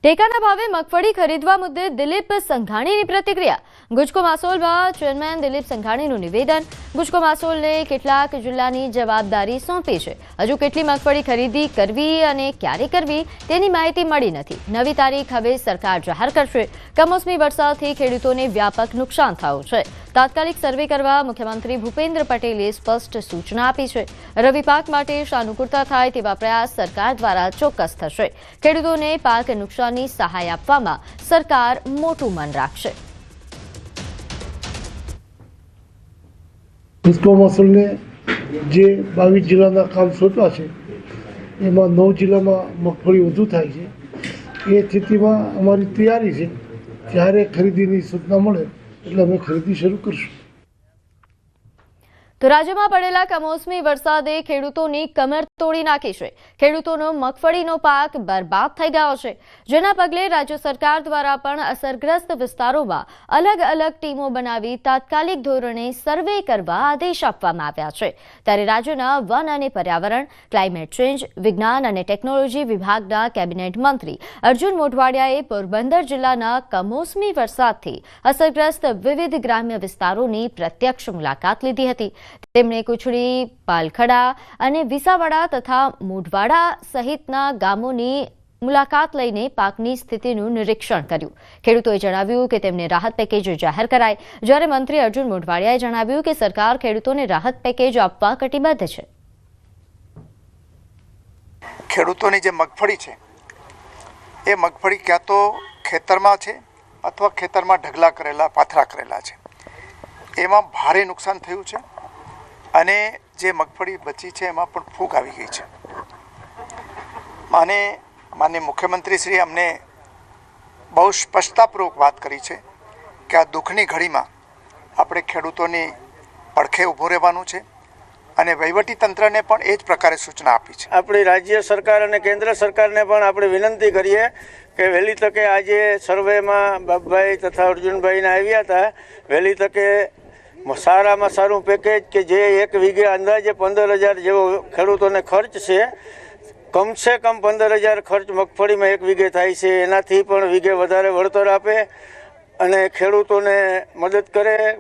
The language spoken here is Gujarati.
ટેકાના ભાવે મગફળી ખરીદવા મુદ્દે દિલીપ સંઘાણીની પ્રતિક્રિયા। ગુજકો માસોલમાં ચેરમેન દિલીપ સંઘાણીનું નિવેદન। ગુજકો માસોલને કેટલાક જિલ્લાની જવાબદારી સોંપી છે। હજુ કેટલી મગફળી ખરીદી કરવી અને ક્યારે કરવી તેની માહિતી મળી નથી। નવી તારીખ હવે સરકાર જાહેર કરશે। કમોસમી વરસાદથી ખેડૂતોને વ્યાપક નુકસાન થયું છે। તાત્કાલિક સર્વે કરવા મુખ્યમંત્રી ભૂપેન્દ્ર પટેલે સ્પષ્ટ સૂચના આપી છે। રવિ પાક માટે સાનુકૂળતા થાય તેવા પ્રયાસ સરકાર દ્વારા ચોક્કસ થશે। ખેડૂતોને પાક નુકસાનની સહાય આપવામાં સરકાર મોટું મન રાખશે। ગુજકો માસોલને જે 22 જિલ્લાના કામ સોંપ્યા છે એમાં 9 જિલ્લામાં મગફળી વધુ થાય છે। એ સ્થિતિમાં અમારી તૈયારી છે, જ્યારે ખરીદીની સૂચના મળે એટલે અમે ખરીદી શરૂ કરશું। તો રાજ્યમાં પડેલા કમોસમી વરસાદે ખેડૂતોની કમર તોડી નાખી છે। ખેડૂતોનો મગફળીનો પાક બરબાદ થઈ ગયો છે, જેના પગલે રાજ્ય સરકાર દ્વારા પણ અસરગ્રસ્ત વિસ્તારોમાં અલગ અલગ ટીમો બનાવી તાત્કાલિક ધોરણે સર્વે કરવા આદેશ આપવામાં આવ્યા છે। ત્યારે રાજ્યના વન અને પર્યાવરણ, ક્લાઇમેટ ચેન્જ, વિજ્ઞાન અને ટેકનોલોજી વિભાગના કેબિનેટ મંત્રી અર્જુન મોઢવાડિયાએ પોરબંદર જિલ્લાના કમોસમી વરસાદથી અસરગ્રસ્ત વિવિધ ગ્રામ્ય વિસ્તારોની પ્રત્યક્ષ મુલાકાત લીધી હતી। તેમણે કુચડી, પાલખડા અને વિસાવડા તથા મોઢવાડા સહિતના ગામોની મુલાકાત લઈને પાકની સ્થિતિનું નિરીક્ષણ કર્યું। ખેડૂતોએ જણાવ્યું કે તેમને રાહત પેકેજ જાહેર કરાય, જ્યારે મંત્રી અર્જુન મોઢવાડિયાએ જણાવ્યું કે સરકાર ખેડૂતોને રાહત પેકેજ આપવા કટિબદ્ધ છે। ખેડૂતોની જે મગફળી છે એ મગફળી ક્યાં તો ખેતરમાં છે અથવા ખેતરમાં ઢગલા કરેલા, પાથરા કરેલા છે, એમાં ભારે નુકસાન થયું છે અને જે મગફળી બચી છે એમાં પણ ફૂગ આવી ગઈ છે। માનનીય મુખ્યમંત્રીશ્રીએ અમને બહુ સ્પષ્ટતાપૂર્વક વાત કરી છે કે આ દુઃખની ઘડીમાં આપણે ખેડૂતોની પડખે ઊભું રહેવાનું છે અને વહીવટીતંત્રને પણ એ જ પ્રકારે સૂચના આપી છે। આપણી રાજ્ય સરકાર અને કેન્દ્ર સરકારને પણ આપણે વિનંતી કરીએ કે વહેલી તકે આજે સર્વેમાં બાપભાઈ તથા અર્જુનભાઈને આવ્યા હતા, વહેલી તકે સારામાં સારું પેકેજ કે જે 1 વીઘે અંદાજે 15,000 જેવો ખેડૂતોને ખર્ચ છે, કમસે કમ 15,000 ખર્ચ મગફળીમાં 1 વીઘે થાય છે, એનાથી પણ વીઘે વધારે વળતર આપે અને ખેડૂતોને મદદ કરે।